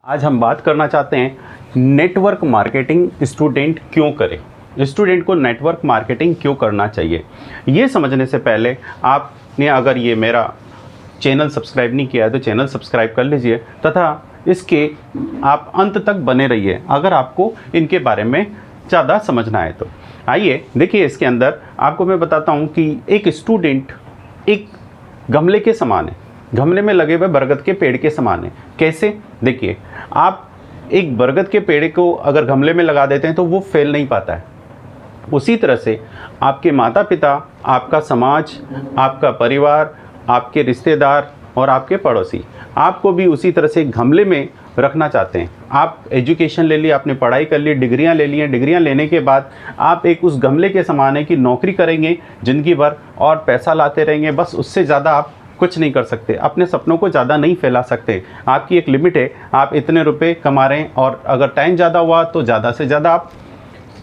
आज हम बात करना चाहते हैं नेटवर्क मार्केटिंग स्टूडेंट क्यों करें। स्टूडेंट को नेटवर्क मार्केटिंग क्यों करना चाहिए, ये समझने से पहले आपने अगर ये मेरा चैनल सब्सक्राइब नहीं किया है तो चैनल सब्सक्राइब कर लीजिए तथा इसके आप अंत तक बने रहिए अगर आपको इनके बारे में ज़्यादा समझना है तो। आइए देखिए, इसके अंदर आपको मैं बताता हूँ कि एक स्टूडेंट एक गमले के समान है, गमले में लगे हुए बरगद के पेड़ के समान है। कैसे? देखिए, आप एक बरगद के पेड़ को अगर गमले में लगा देते हैं तो वो फैल नहीं पाता है। उसी तरह से आपके माता पिता, आपका समाज, आपका परिवार, आपके रिश्तेदार और आपके पड़ोसी आपको भी उसी तरह से गमले में रखना चाहते हैं। आप एजुकेशन ले ली, आपने पढ़ाई कर ली, डिग्रियां ले ली हैं, डिग्रियां लेने के बाद आप एक उस गमले के समान है कि नौकरी करेंगे ज़िंदगी भर और पैसा लाते रहेंगे, बस उससे ज़्यादा आप कुछ नहीं कर सकते। अपने सपनों को ज़्यादा नहीं फैला सकते। आपकी एक लिमिट है, आप इतने रुपए कमा रहे हैं और अगर टाइम ज़्यादा हुआ तो ज़्यादा से ज़्यादा आप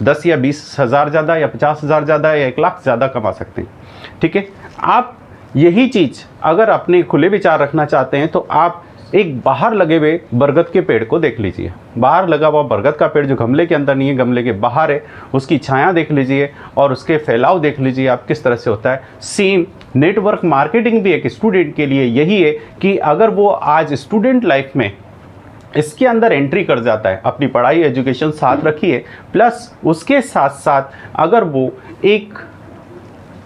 10 या 20 हज़ार ज़्यादा या 50 हज़ार ज़्यादा या 1 लाख ज़्यादा कमा सकते हैं। ठीक है, आप यही चीज़ अगर अपने खुले विचार रखना चाहते हैं तो आप एक बाहर लगे हुए बरगद के पेड़ को देख लीजिए। बाहर लगा हुआ बरगद का पेड़ जो गमले के अंदर नहीं है, गमले के बाहर है, उसकी छाया देख लीजिए और उसके फैलाव देख लीजिए आप किस तरह से होता है। सेम नेटवर्क मार्केटिंग भी एक स्टूडेंट के लिए यही है कि अगर वो आज स्टूडेंट लाइफ में इसके अंदर एंट्री कर जाता है, अपनी पढ़ाई एजुकेशन साथ रखिए, प्लस उसके साथ साथ अगर वो एक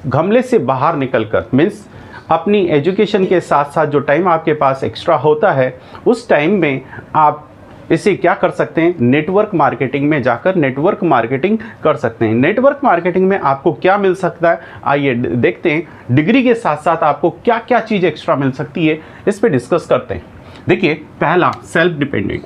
गमले से बाहर निकलकर मीन्स अपनी एजुकेशन के साथ साथ जो टाइम आपके पास एक्स्ट्रा होता है उस टाइम में आप इसे क्या कर सकते हैं, नेटवर्क मार्केटिंग में जाकर नेटवर्क मार्केटिंग कर सकते हैं। नेटवर्क मार्केटिंग में आपको क्या मिल सकता है, आइए देखते हैं। डिग्री के साथ साथ आपको क्या क्या चीज़ एक्स्ट्रा मिल सकती है, इस पर डिस्कस करते हैं। देखिए, पहला सेल्फ डिपेंडेंट।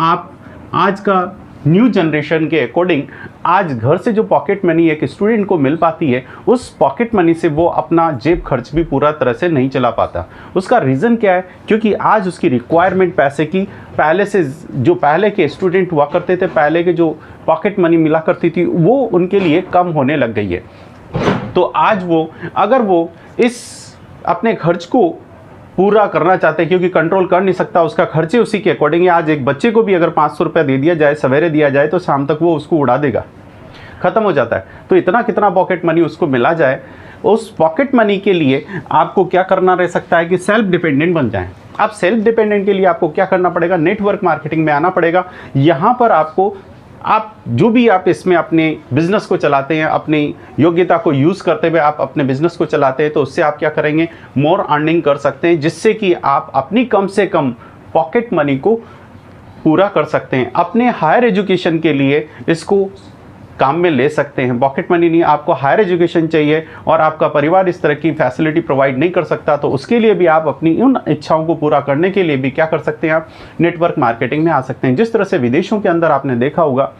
आप आज का न्यू जनरेशन के अकॉर्डिंग आज घर से जो पॉकेट मनी एक स्टूडेंट को मिल पाती है, उस पॉकेट मनी से वो अपना जेब खर्च भी पूरा तरह से नहीं चला पाता। उसका रीज़न क्या है? क्योंकि आज उसकी रिक्वायरमेंट पैसे की पहले से जो पहले के स्टूडेंट हुआ करते थे, पहले के जो पॉकेट मनी मिला करती थी वो उनके लिए कम होने लग गई है। तो आज वो अगर वो इस अपने खर्च को पूरा करना चाहते हैं, क्योंकि कंट्रोल कर नहीं सकता, उसका खर्चे उसी के अकॉर्डिंग है। आज एक बच्चे को भी अगर 500 रुपया दे दिया जाए, सवेरे दिया जाए, तो शाम तक वो उसको उड़ा देगा, ख़त्म हो जाता है। तो इतना कितना पॉकेट मनी उसको मिला जाए, उस पॉकेट मनी के लिए आपको क्या करना रह सकता है कि सेल्फ डिपेंडेंट बन जाएं। अब सेल्फ डिपेंडेंट के लिए आपको क्या करना पड़ेगा, नेटवर्क मार्केटिंग में आना पड़ेगा। यहाँ पर आपको आप जो भी आप इसमें अपने बिज़नेस को चलाते हैं, अपनी योग्यता को यूज़ करते हुए आप अपने बिज़नेस को चलाते हैं, तो उससे आप क्या करेंगे, मोर अर्निंग कर सकते हैं, जिससे कि आप अपनी कम से कम पॉकेट मनी को पूरा कर सकते हैं। अपने हायर एजुकेशन के लिए इसको काम में ले सकते हैं। पॉकेट मनी नहीं, आपको हायर एजुकेशन चाहिए और आपका परिवार इस तरह की फैसिलिटी प्रोवाइड नहीं कर सकता, तो उसके लिए भी आप अपनी उन इच्छाओं को पूरा करने के लिए भी क्या कर सकते हैं, आप नेटवर्क मार्केटिंग में आ सकते हैं। जिस तरह से विदेशों के अंदर आपने देखा होगा,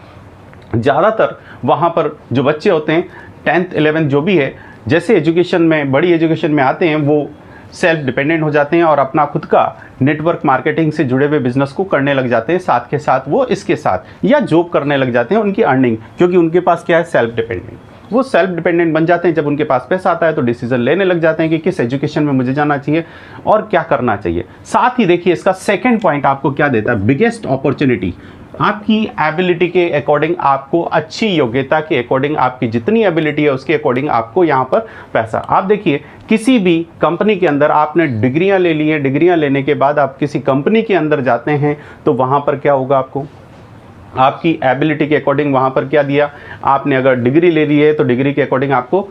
ज़्यादातर वहाँ पर जो बच्चे होते हैं 10th 11th जो भी है, जैसे एजुकेशन में बड़ी एजुकेशन में आते हैं, वो सेल्फ डिपेंडेंट हो जाते हैं और अपना खुद का नेटवर्क मार्केटिंग से जुड़े हुए बिजनेस को करने लग जाते हैं। साथ के साथ वो इसके साथ या जॉब करने लग जाते हैं, उनकी अर्निंग, क्योंकि उनके पास क्या है, सेल्फ डिपेंडेंट। वो सेल्फ डिपेंडेंट बन जाते हैं। जब उनके पास पैसा आता है तो डिसीजन लेने लग जाते हैं कि किस एजुकेशन में मुझे जाना चाहिए और क्या करना चाहिए। साथ ही देखिए, इसका सेकेंड पॉइंट आपको क्या देता है, बिगेस्ट अपॉर्चुनिटी। आपकी एबिलिटी के अकॉर्डिंग, आपको अच्छी योग्यता के अकॉर्डिंग, आपकी जितनी एबिलिटी है उसके अकॉर्डिंग आपको यहाँ पर पैसा। आप देखिए, किसी भी कंपनी के अंदर आपने डिग्रियाँ ले ली हैं, डिग्रियाँ लेने के बाद आप किसी कंपनी के अंदर जाते हैं तो वहाँ पर क्या होगा, आपको आपकी एबिलिटी के अकॉर्डिंग वहाँ पर क्या दिया, आपने अगर डिग्री ले ली है तो डिग्री के अकॉर्डिंग आपको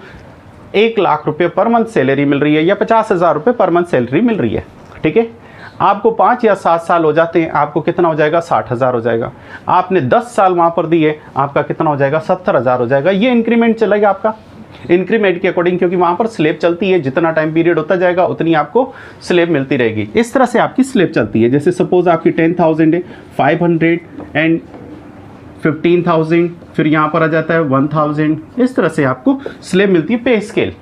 1 लाख रुपये पर मंथ सैलरी मिल रही है या 50,000 रुपये पर मंथ सैलरी मिल रही है। ठीक है, आपको 5 या 7 साल हो जाते हैं, आपको कितना हो जाएगा, 60,000 हो जाएगा। आपने 10 साल वहाँ पर दिए, आपका कितना हो जाएगा, 70,000 हो जाएगा। ये इंक्रीमेंट चलेगा आपका, इंक्रीमेंट के अकॉर्डिंग, क्योंकि वहाँ पर स्लेब चलती है, जितना टाइम पीरियड होता जाएगा उतनी आपको स्लेब मिलती रहेगी। इस तरह से आपकी स्लेब चलती है। जैसे सपोज आपकी 10,000 है, 500 एंड 15,000, फिर यहाँ पर आ जाता है 1,000। इस तरह से आपको स्लेब मिलती है, पे स्केल।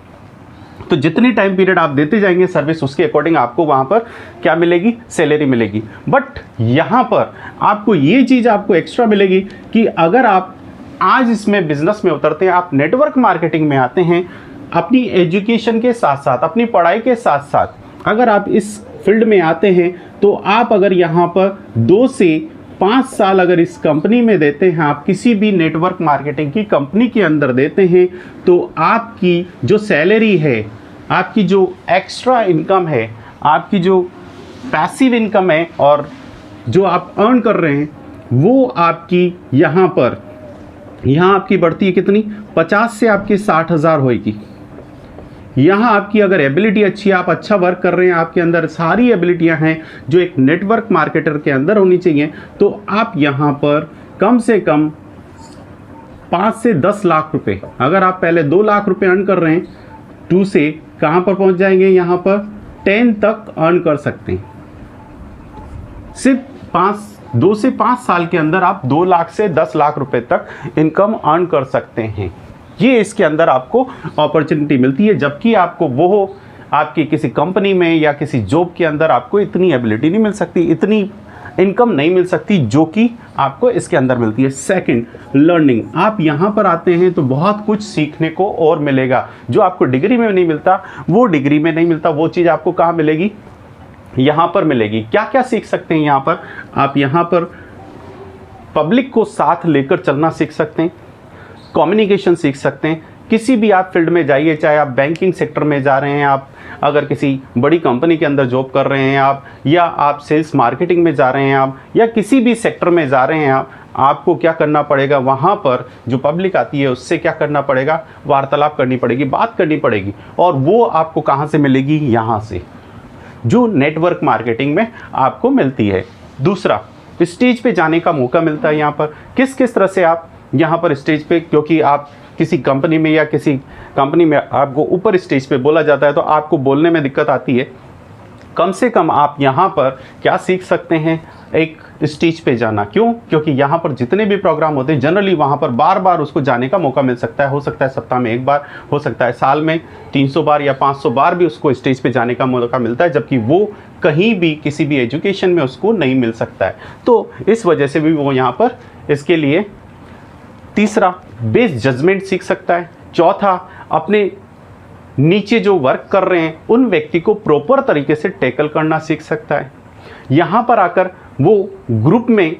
तो जितनी टाइम पीरियड आप देते जाएंगे सर्विस, उसके अकॉर्डिंग आपको वहाँ पर क्या मिलेगी, सैलरी मिलेगी। बट यहाँ पर आपको ये चीज़ आपको एक्स्ट्रा मिलेगी कि अगर आप आज इसमें बिजनेस में उतरते हैं, आप नेटवर्क मार्केटिंग में आते हैं, अपनी एजुकेशन के साथ साथ, अपनी पढ़ाई के साथ साथ अगर आप इस फील्ड में आते हैं तो आप अगर यहाँ पर 2 से 5 साल अगर इस कंपनी में देते हैं, आप किसी भी नेटवर्क मार्केटिंग की कंपनी के अंदर देते हैं, तो आपकी जो सैलरी है, आपकी जो एक्स्ट्रा इनकम है, आपकी जो पैसिव इनकम है और जो आप अर्न कर रहे हैं, वो आपकी यहाँ आपकी बढ़ती है कितनी, 50 से आपकी 60,000 होएगी। यहाँ आपकी अगर एबिलिटी अच्छी है, आप अच्छा वर्क कर रहे हैं, आपके अंदर सारी एबिलिटियाँ हैं जो एक नेटवर्क मार्केटर के अंदर होनी चाहिए, तो आप यहाँ पर कम से कम 5 से 10 लाख रुपए, अगर आप पहले 2 लाख रुपए अर्न कर रहे हैं, 2 से कहाँ पर पहुँच जाएंगे, यहाँ पर 10 तक अर्न कर सकते हैं। सिर्फ 2 से 5 साल के अंदर आप 2 लाख से 10 लाख रुपए तक इनकम अर्न कर सकते हैं। ये इसके अंदर आपको अपॉर्चुनिटी मिलती है, जबकि आपको वो आपकी किसी कंपनी में या किसी जॉब के अंदर आपको इतनी एबिलिटी नहीं मिल सकती, इतनी इनकम नहीं मिल सकती जो कि आपको इसके अंदर मिलती है। Second, learning. आप यहाँ पर आते हैं तो बहुत कुछ सीखने को और मिलेगा, जो आपको डिग्री में नहीं मिलता वो डिग्री में नहीं मिलता, वो चीज़ आपको कहाँ मिलेगी, यहाँ पर मिलेगी। क्या क्या सीख सकते हैं यहाँ पर, आप यहाँ पर पब्लिक को साथ लेकर चलना सीख सकते हैं, कम्युनिकेशन सीख सकते हैं। किसी भी आप फील्ड में जाइए, चाहे आप बैंकिंग सेक्टर में जा रहे हैं, आप अगर किसी बड़ी कंपनी के अंदर जॉब कर रहे हैं आप, या आप सेल्स मार्केटिंग में जा रहे हैं आप, या किसी भी सेक्टर में जा रहे हैं आप, आपको क्या करना पड़ेगा, वहाँ पर जो पब्लिक आती है उससे क्या करना पड़ेगा, वार्तालाप करनी पड़ेगी, बात करनी पड़ेगी, और वो आपको कहाँ से मिलेगी, यहाँ से, जो नेटवर्क मार्केटिंग में आपको मिलती है। दूसरा, स्टेज पे जाने का मौका मिलता है। यहाँ पर किस किस तरह से आप यहाँ पर स्टेज पे, क्योंकि आप किसी कंपनी में या किसी कंपनी में आपको ऊपर स्टेज पे बोला जाता है तो आपको बोलने में दिक्कत आती है। कम से कम आप यहाँ पर क्या सीख सकते हैं, एक स्टेज पे जाना। क्यों? क्योंकि यहाँ पर जितने भी प्रोग्राम होते हैं जनरली वहाँ पर बार बार उसको जाने का मौका मिल सकता है। हो सकता है सप्ताह में 1 बार, हो सकता है साल में 300 बार या 500 बार भी उसको स्टेज पे जाने का मौका मिलता है, जबकि वो कहीं भी किसी भी एजुकेशन में उसको नहीं मिल सकता है। तो इस वजह से भी वो यहाँ पर इसके लिए। तीसरा, बेस्ट जजमेंट सीख सकता है। चौथा, अपने नीचे जो वर्क कर रहे हैं उन व्यक्ति को प्रॉपर तरीके से टैकल करना सीख सकता है। यहाँ पर आकर वो ग्रुप में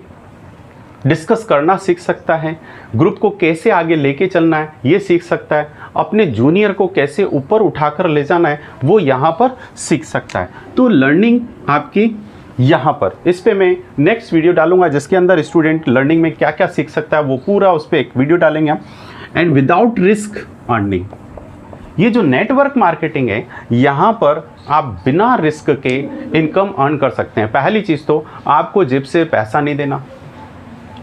डिस्कस करना सीख सकता है, ग्रुप को कैसे आगे लेके चलना है ये सीख सकता है, अपने जूनियर को कैसे ऊपर उठाकर ले जाना है वो यहाँ पर सीख सकता है। तो लर्निंग आपकी यहाँ पर, इस पे मैं नेक्स्ट वीडियो डालूंगा जिसके अंदर स्टूडेंट लर्निंग में क्या क्या सीख सकता है वो पूरा उस पर एक वीडियो डालेंगे हम। एंड विदाउट रिस्क अर्निंग, ये जो नेटवर्क मार्केटिंग है यहाँ पर आप बिना रिस्क के इनकम अर्न कर सकते हैं। पहली चीज़ तो आपको जेब से पैसा नहीं देना,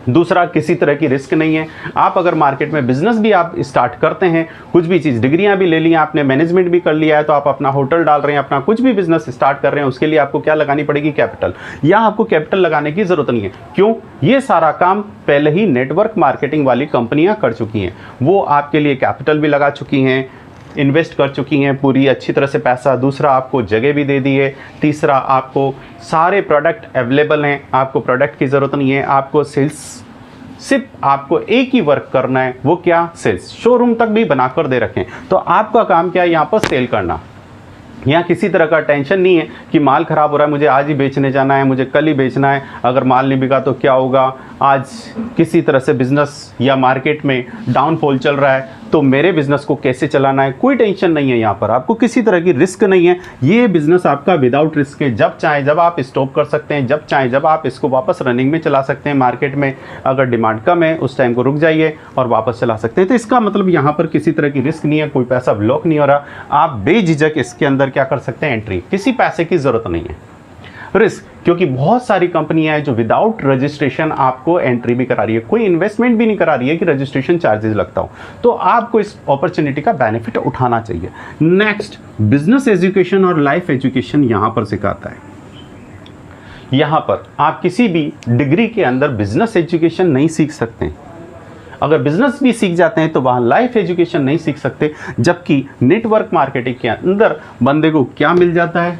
दूसरा किसी तरह की रिस्क नहीं है। आप अगर मार्केट में बिजनेस भी आप स्टार्ट करते हैं, कुछ भी चीज़, डिग्रियां भी ले ली हैं आपने, मैनेजमेंट भी कर लिया है, तो आप अपना होटल डाल रहे हैं, अपना कुछ भी बिजनेस स्टार्ट कर रहे हैं, उसके लिए आपको क्या लगानी पड़ेगी, कैपिटल। यहाँ आपको कैपिटल लगाने की ज़रूरत नहीं है। क्यों? ये सारा काम पहले ही नेटवर्क मार्केटिंग वाली कंपनियाँ कर चुकी हैं, वो आपके लिए कैपिटल भी लगा चुकी हैं, इन्वेस्ट कर चुकी हैं पूरी अच्छी तरह से पैसा। दूसरा, आपको जगह भी दे दी है। तीसरा, आपको सारे प्रोडक्ट अवेलेबल हैं, आपको प्रोडक्ट की ज़रूरत नहीं है, आपको सेल्स, सिर्फ आपको एक ही वर्क करना है, वो क्या, सेल्स। शोरूम तक भी बनाकर दे रखें, तो आपका काम क्या है, यहाँ पर सेल करना। यहाँ किसी तरह का टेंशन नहीं है कि माल ख़राब हो रहा है, मुझे आज ही बेचने जाना है, मुझे कल ही बेचना है, अगर माल नहीं बिका तो क्या होगा, आज किसी तरह से बिज़नेस या मार्केट में डाउनफॉल चल रहा है तो मेरे बिज़नेस को कैसे चलाना है। कोई टेंशन नहीं है, यहाँ पर आपको किसी तरह की रिस्क नहीं है। ये बिज़नेस आपका विदाउट रिस्क है। जब चाहे जब आप स्टॉप कर सकते हैं, जब चाहे जब आप इसको वापस रनिंग में चला सकते हैं। मार्केट में अगर डिमांड कम है उस टाइम को रुक जाइए और वापस चला सकते हैं। तो इसका मतलब यहाँ पर किसी तरह की रिस्क नहीं है, कोई पैसा ब्लॉक नहीं हो रहा, आप बेझिझक इसके अंदर क्या कर सकते हैं, एंट्री। किसी पैसे की ज़रूरत नहीं है। रिस्क, क्योंकि बहुत सारी कंपनियां हैं जो विदाउट रजिस्ट्रेशन आपको एंट्री भी करा रही है, कोई इन्वेस्टमेंट भी नहीं करा रही है कि रजिस्ट्रेशन चार्जेस लगता हो। तो आपको इस अपॉर्चुनिटी का बेनिफिट उठाना चाहिए। नेक्स्ट, बिजनेस एजुकेशन और लाइफ एजुकेशन यहाँ पर सिखाता है। यहाँ पर आप किसी भी डिग्री के अंदर बिजनेस एजुकेशन नहीं सीख सकते। अगर बिजनेस भी सीख जाते हैं तो वहाँ लाइफ एजुकेशन नहीं सीख सकते। जबकि नेटवर्क मार्केटिंग के अंदर बंदे को क्या मिल जाता है,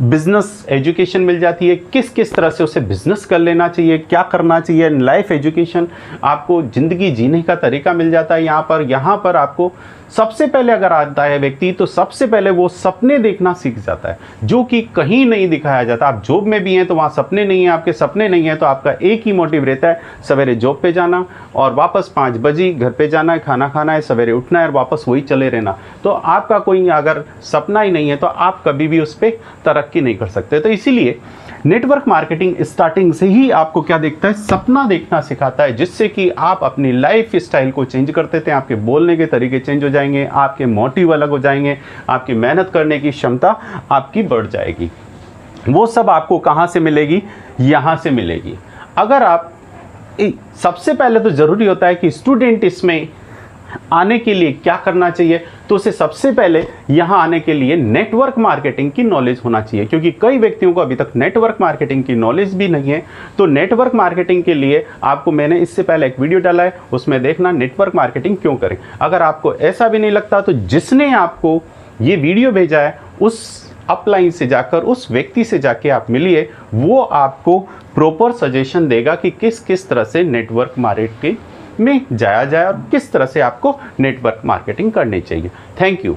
बिजनेस एजुकेशन मिल जाती है, किस किस तरह से उसे बिजनेस कर लेना चाहिए, क्या करना चाहिए, लाइफ एजुकेशन, आपको ज़िंदगी जीने का तरीका मिल जाता है यहाँ पर आपको सबसे पहले अगर आता है व्यक्ति तो सबसे पहले वो सपने देखना सीख जाता है, जो कि कहीं नहीं दिखाया जाता। आप जॉब में भी हैं तो वहाँ सपने नहीं हैं, आपके सपने नहीं हैं तो आपका एक ही मोटिव रहता है, सवेरे जॉब पे जाना और वापस 5 बजे घर पे जाना है, खाना खाना है, सवेरे उठना है और वापस वही चले रहना। तो आपका कोई अगर सपना ही नहीं है तो आप कभी भी उस पर तरक्की नहीं कर सकते। तो इसीलिए नेटवर्क मार्केटिंग स्टार्टिंग से ही आपको क्या देखता है, सपना देखना सिखाता है, जिससे कि आप अपनी लाइफ स्टाइल को चेंज कर देते हैं, आपके बोलने के तरीके चेंज हो जाएंगे, आपके मोटिव अलग हो जाएंगे, आपकी मेहनत करने की क्षमता आपकी बढ़ जाएगी। वो सब आपको कहाँ से मिलेगी, यहाँ से मिलेगी। अगर आप सबसे पहले तो ज़रूरी होता है कि स्टूडेंट इसमें आने के लिए क्या करना चाहिए, तो उसे सबसे पहले यहाँ आने के लिए नेटवर्क मार्केटिंग की नॉलेज होना चाहिए, क्योंकि कई व्यक्तियों को अभी तक नेटवर्क मार्केटिंग की नॉलेज भी नहीं है। तो नेटवर्क मार्केटिंग के लिए आपको मैंने इससे पहले एक वीडियो डाला है, उसमें देखना नेटवर्क मार्केटिंग क्यों करें। अगर आपको ऐसा भी नहीं लगता तो जिसने आपको ये वीडियो भेजा है उस अपलाइन से जाकर उस व्यक्ति से जाके आप मिलिए, वो आपको प्रॉपर सजेशन देगा कि किस किस तरह से नेटवर्क मार्केटिंग में जाया जाए और किस तरह से आपको नेटवर्क मार्केटिंग करनी चाहिए। Thank you.